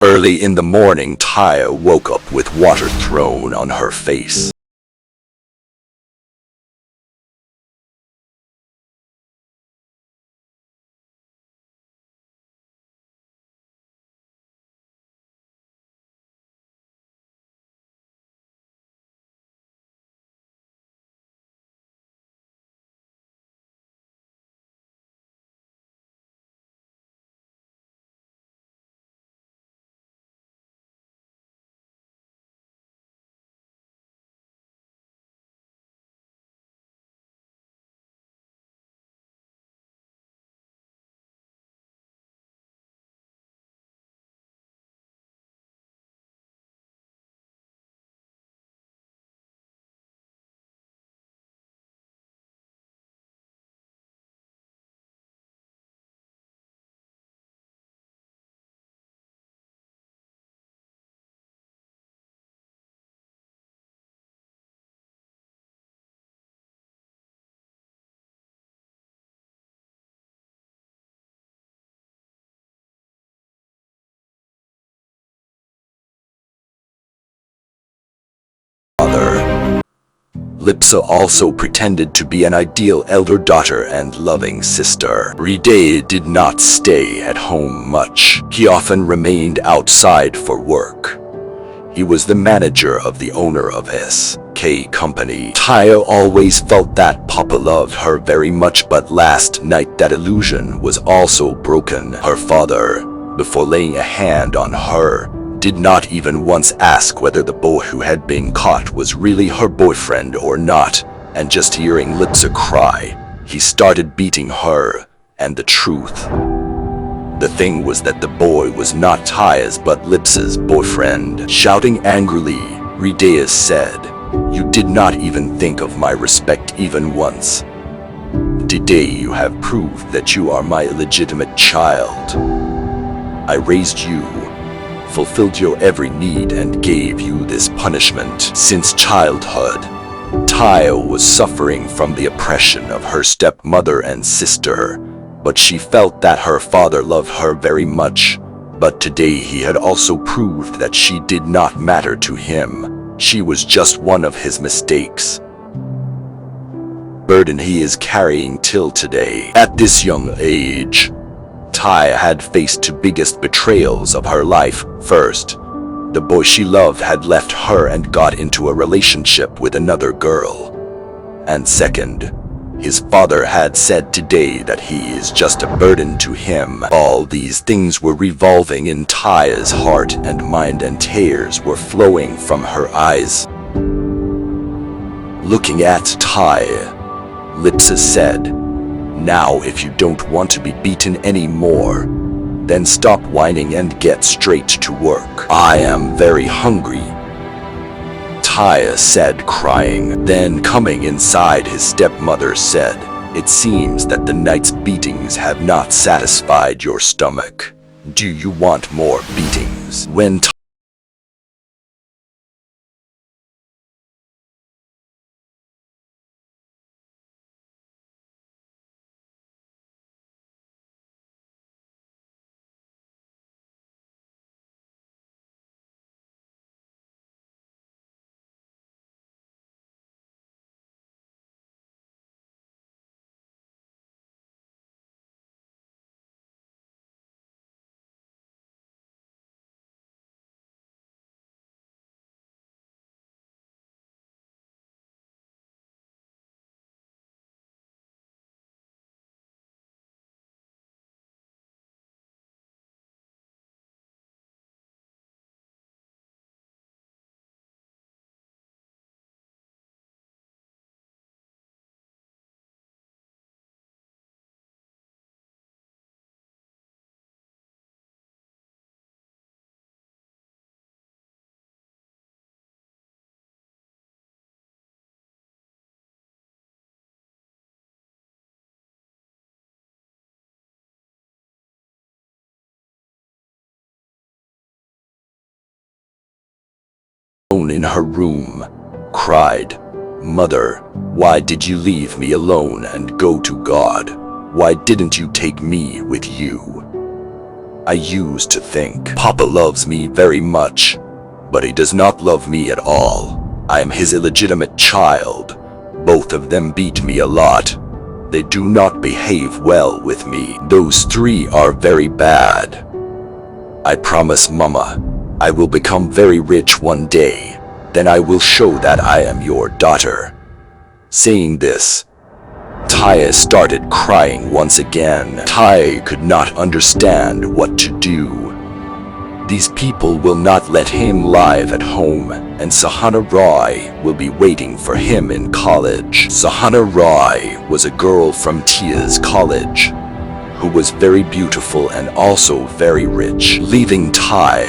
Early in the morning, Taya woke up with water thrown on her face. Lipsa also pretended to be an ideal elder daughter and loving sister. Ridea did not stay at home much. He often remained outside for work. He was the manager of the owner of SK Company. Taya always felt that Papa loved her very much, but last night that illusion was also broken. Her father, before laying a hand on her, did not even once ask whether the boy who had been caught was really her boyfriend or not, and just hearing Lipsa cry, he started beating her, and the truth. The thing was that the boy was not Taya's but Lipsa's boyfriend. Shouting angrily, Ridea said, "You did not even think of my respect even once. Today you have proved that you are my illegitimate child. I raised you, fulfilled your every need, and gave you this punishment." Since childhood, Taya was suffering from the oppression of her stepmother and sister, but she felt that her father loved her very much. But today he had also proved that she did not matter to him. She was just one of his mistakes. Burden he is carrying till today. At this young age, Taya had faced two biggest betrayals of her life. First, the boy she loved had left her and got into a relationship with another girl. And second, his father had said today that he is just a burden to him. All these things were revolving in Taya's heart and mind, and tears were flowing from her eyes. Looking at Taya, Lipsa said, "Now if you don't want to be beaten anymore, then stop whining and get straight to work. I am very hungry," Taya said, crying. Then coming inside, his stepmother said, "It seems that the night's beatings have not satisfied your stomach. Do you want more beatings?" When alone in her room, cried, "Mother, why did you leave me alone and go to God? Why didn't you take me with you? I used to think Papa loves me very much, but he does not love me at all. I am his illegitimate child. Both of them beat me a lot. They do not behave well with me. Those three are very bad. I promise Mama, I will become very rich one day. Then I will show that I am your daughter. Saying this, Taya started crying once again. Taya could not understand what to do. These people will not let him live at home, and Sahana Roy will be waiting for him in college. Sahana Roy was a girl from Tia's college, who was very beautiful and also very rich. Leaving Tai,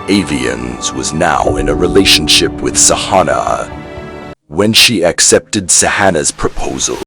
Avians was now in a relationship with Sahana. When she accepted Sahana's proposal,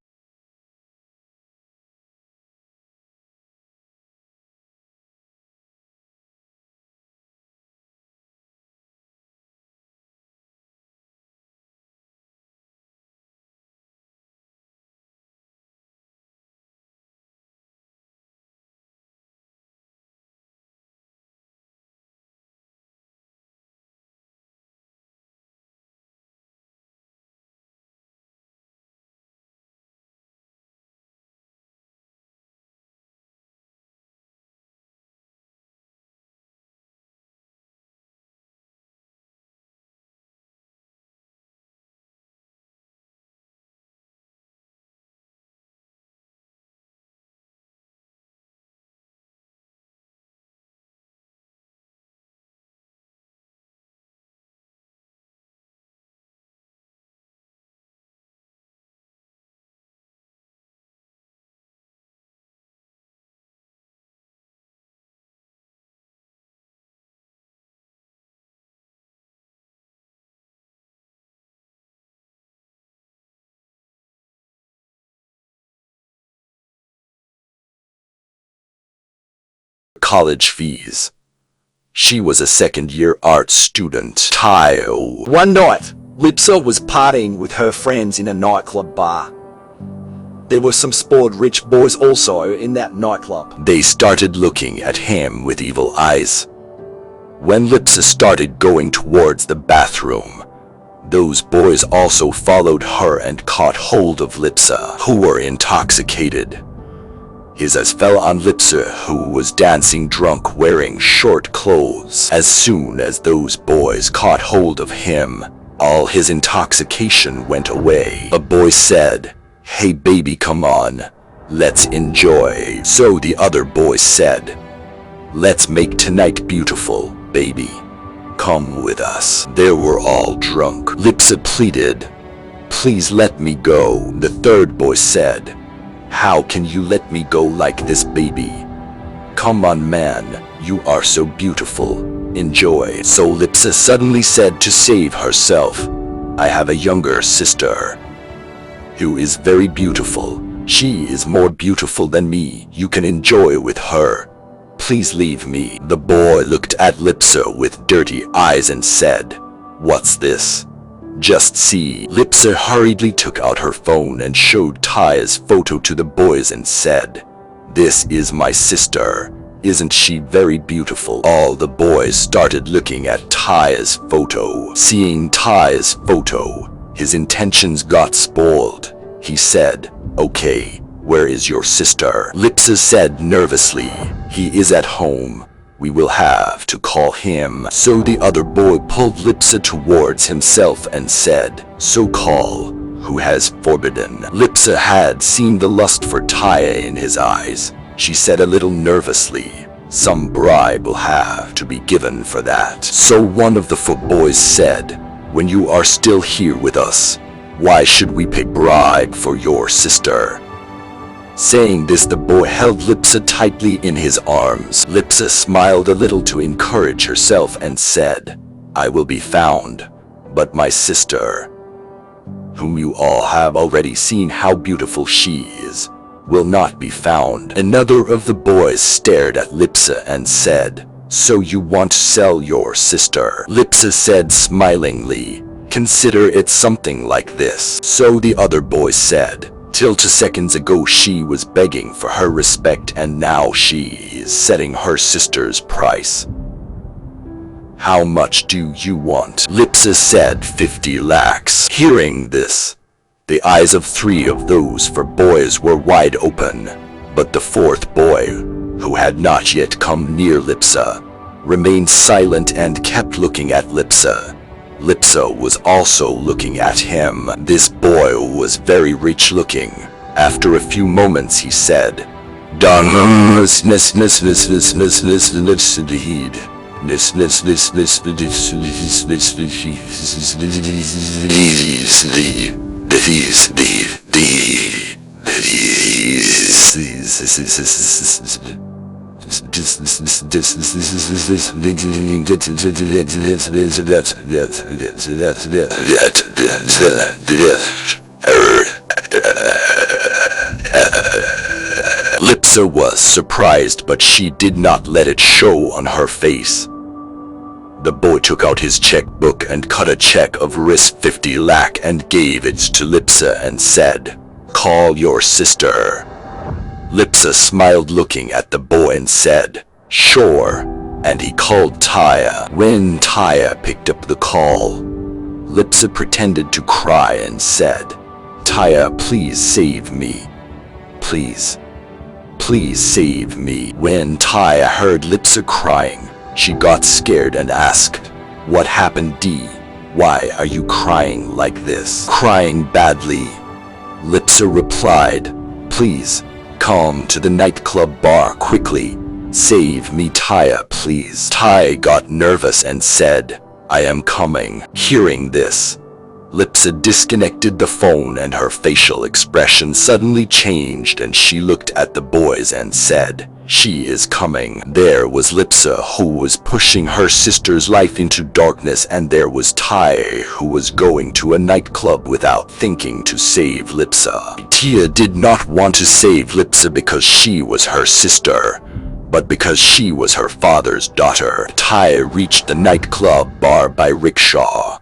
college fees. She was a second-year art student. Tio. One night, Lipsa was partying with her friends in a nightclub bar. There were some spoiled rich boys also in that nightclub. They started looking at him with evil eyes. When Lipsa started going towards the bathroom, those boys also followed her and caught hold of Lipsa, who were intoxicated. His eyes fell on Lipsa, who was dancing drunk wearing short clothes. As soon as those boys caught hold of him, all his intoxication went away. A boy said, "Hey baby, come on, let's enjoy." So the other boy said, "Let's make tonight beautiful, baby. Come with us." They were all drunk. Lipsa pleaded, "Please let me go." The third boy said, "How can you let me go like this, baby? Come on, man, you are so beautiful. Enjoy." So Lipsa suddenly said to save herself, "I have a younger sister who is very beautiful. She is more beautiful than me. You can enjoy with her. Please leave me." The boy looked at Lipsa with dirty eyes and said, "What's this? Just see." Lipsa hurriedly took out her phone and showed Taya's photo to the boys and said, "This is my sister. Isn't she very beautiful?" All the boys started looking at Taya's photo. Seeing Taya's photo, his intentions got spoiled. He said, "Okay, where is your sister?" Lipsa said nervously, "He is at home. We will have to call him." So the other boy pulled Lipsa towards himself and said, "So call, who has forbidden?" Lipsa had seen the lust for Taya in his eyes. She said a little nervously, "Some bribe will have to be given for that." So one of the footboys said, "When you are still here with us, why should we pay bribe for your sister?" Saying this, the boy held Lipsa tightly in his arms. Lipsa smiled a little to encourage herself and said, "I will be found, but my sister, whom you all have already seen how beautiful she is, will not be found." Another of the boys stared at Lipsa and said, "So you want to sell your sister?" Lipsa said smilingly, "Consider it something like this." So the other boy said, Till 2 seconds ago she was begging for her respect, and now she is setting her sister's price. How much do you want? Lipsa said 50 lakhs. Hearing this, the eyes of 3 of those 4 boys were wide open, but the 4th boy, who had not yet come near Lipsa, remained silent and kept looking at Lipsa. Lipsa was also looking at him. This boy was very rich looking. After a few moments he said, Lipsa was surprised, but she did not let it show on her face. The boy took out his checkbook and cut a check of Rs 50 lakh and gave it to Lipsa and said, "Call your sister." Lipsa smiled looking at the boy and said, "Sure," and he called Taya. When Taya picked up the call, Lipsa pretended to cry and said, "Taya, please save me. Please. Please save me." When Taya heard Lipsa crying, she got scared and asked, "What happened, D? Why are you crying like this?" "Crying badly." Lipsa replied, "Please, come to the nightclub bar quickly. Save me, Taya, please." Taya got nervous and said, "I am coming." Hearing this, Lipsa disconnected the phone and her facial expression suddenly changed, and she looked at the boys and said, "She is coming." There was Lipsa, who was pushing her sister's life into darkness, and there was Taya, who was going to a nightclub without thinking to save Lipsa. Tia did not want to save Lipsa because she was her sister, but because she was her father's daughter. Taya reached the nightclub bar by rickshaw.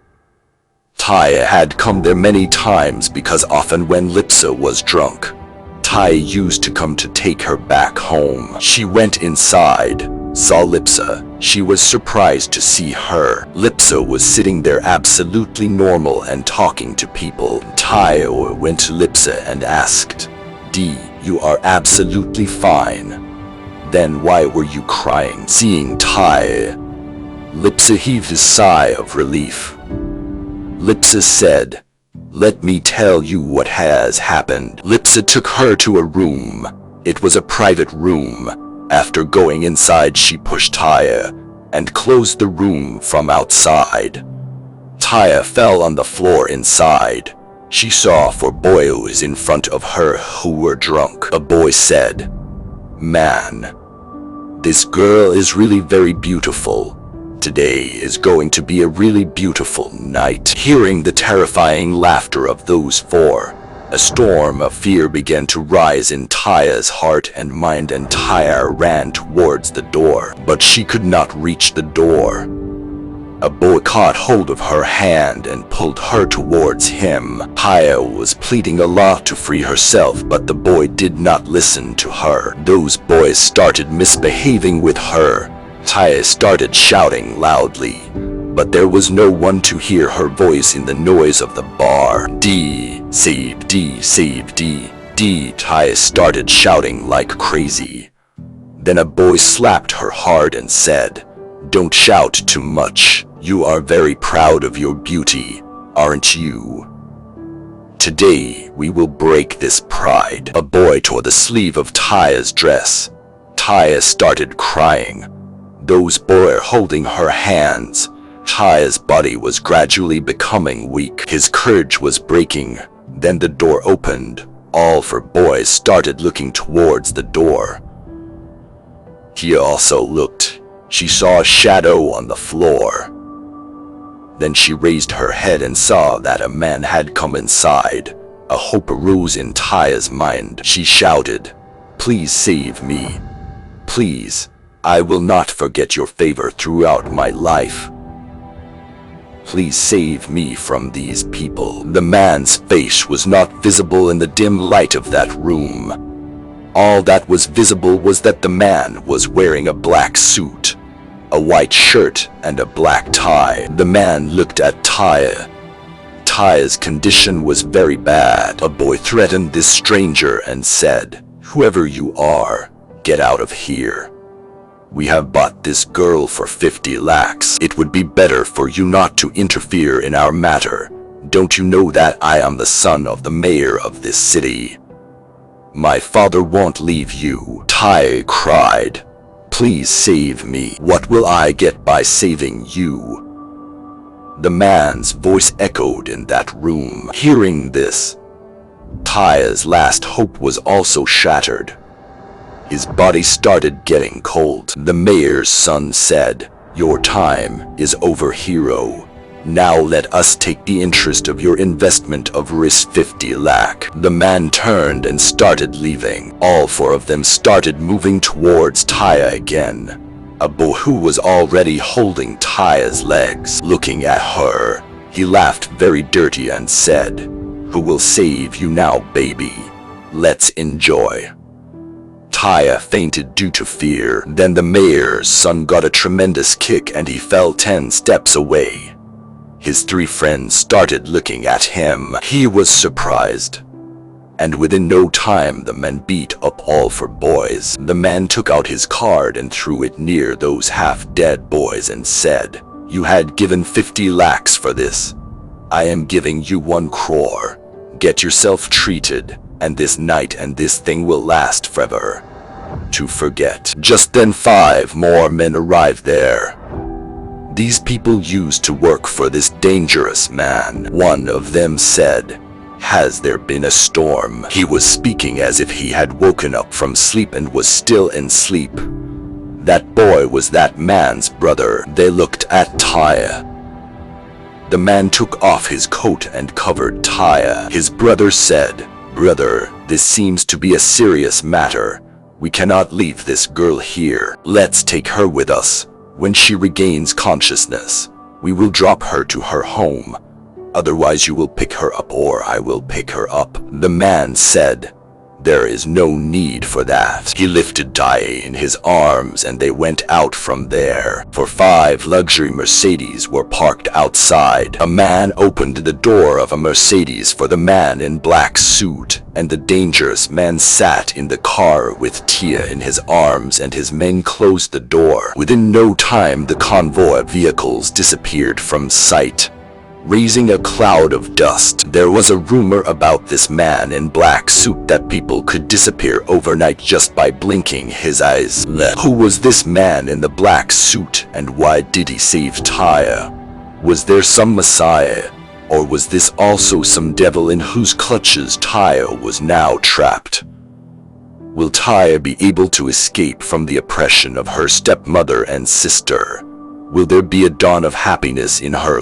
Taya had come there many times because often when Lipsa was drunk, Taya used to come to take her back home. She went inside, saw Lipsa. She was surprised to see her. Lipsa was sitting there absolutely normal and talking to people. Taya went to Lipsa and asked, "D, you are absolutely fine. Then why were you crying?" Seeing Taya, Lipsa heaved a sigh of relief. Lipsa said, "Let me tell you what has happened." Lipsa took her to a room. It was a private room. After going inside, she pushed Taya and closed the room from outside. Taya fell on the floor inside. She saw 4 boys in front of her who were drunk. A boy said, "Man, this girl is really very beautiful. Today is going to be a really beautiful night." Hearing the terrifying laughter of those 4, a storm of fear began to rise in Taya's heart and mind, and Taya ran towards the door, but she could not reach the door. A boy caught hold of her hand and pulled her towards him. Taya was pleading a lot to free herself, but the boy did not listen to her. Those boys started misbehaving with her. Taya started shouting loudly, but there was no one to hear her voice in the noise of the bar. "D, save D, save D, D." Taya started shouting like crazy. Then a boy slapped her hard and said, "Don't shout too much. You are very proud of your beauty, aren't you? Today we will break this pride." A boy tore the sleeve of Taya's dress. Taya started crying. Those boys were holding her hands. Taya's body was gradually becoming weak. His courage was breaking. Then the door opened. All 4 boys started looking towards the door. Tia also looked. She saw a shadow on the floor. Then she raised her head and saw that a man had come inside. A hope arose in Taya's mind. She shouted, "Please save me. Please. I will not forget your favor throughout my life." Please save me from these people. The man's face was not visible in the dim light of that room. All that was visible was that the man was wearing a black suit, a white shirt, and a black tie. The man looked at Taya. Taya's condition was very bad. A boy threatened this stranger and said, "Whoever you are, get out of here. We have bought this girl for 50 lakhs. It would be better for you not to interfere in our matter. Don't you know that I am the son of the mayor of this city? My father won't leave you." Tai cried. "Please save me. What will I get by saving you?" The man's voice echoed in that room. Hearing this, Taya's last hope was also shattered. His body started getting cold. The mayor's son said, "Your time is over, hero. Now let us take the interest of your investment of risk 50 lakh. The man turned and started leaving. All four of them started moving towards Taya again. A boy who was already holding Taya's legs. Looking at her, he laughed very dirty and said, "Who will save you now, baby? Let's enjoy." Taya fainted due to fear. Then the mayor's son got a tremendous kick and he fell 10 steps away. His 3 friends started looking at him. He was surprised. And within no time the men beat up all 4 boys. The man took out his card and threw it near those half-dead boys and said, "You had given 50 lakhs for this. I am giving you 1 crore. Get yourself treated, and this night and this thing will last forever. To forget." Just then 5 more men arrived there. These people used to work for this dangerous man. One of them said, "Has there been a storm?" He was speaking as if he had woken up from sleep and was still in sleep. That boy was that man's brother. They looked at Taya. The man took off his coat and covered Taya. His brother said, "Brother, this seems to be a serious matter. We cannot leave this girl here. Let's take her with us. When she regains consciousness, we will drop her to her home. Otherwise you will pick her up or I will pick her up." The man said, "There is no need for that." He lifted Taya in his arms and they went out from there. For 5 luxury Mercedes were parked outside. A man opened the door of a Mercedes for the man in black suit, and the dangerous man sat in the car with Tia in his arms and his men closed the door. Within no time the convoy of vehicles disappeared from sight, raising a cloud of dust. There was a rumor about this man in black suit that people could disappear overnight just by blinking his eyes. Who was this man in the black suit and why did he save Taya? Was there some messiah? Or was this also some devil in whose clutches Taya was now trapped? Will Taya be able to escape from the oppression of her stepmother and sister? Will there be a dawn of happiness in her life?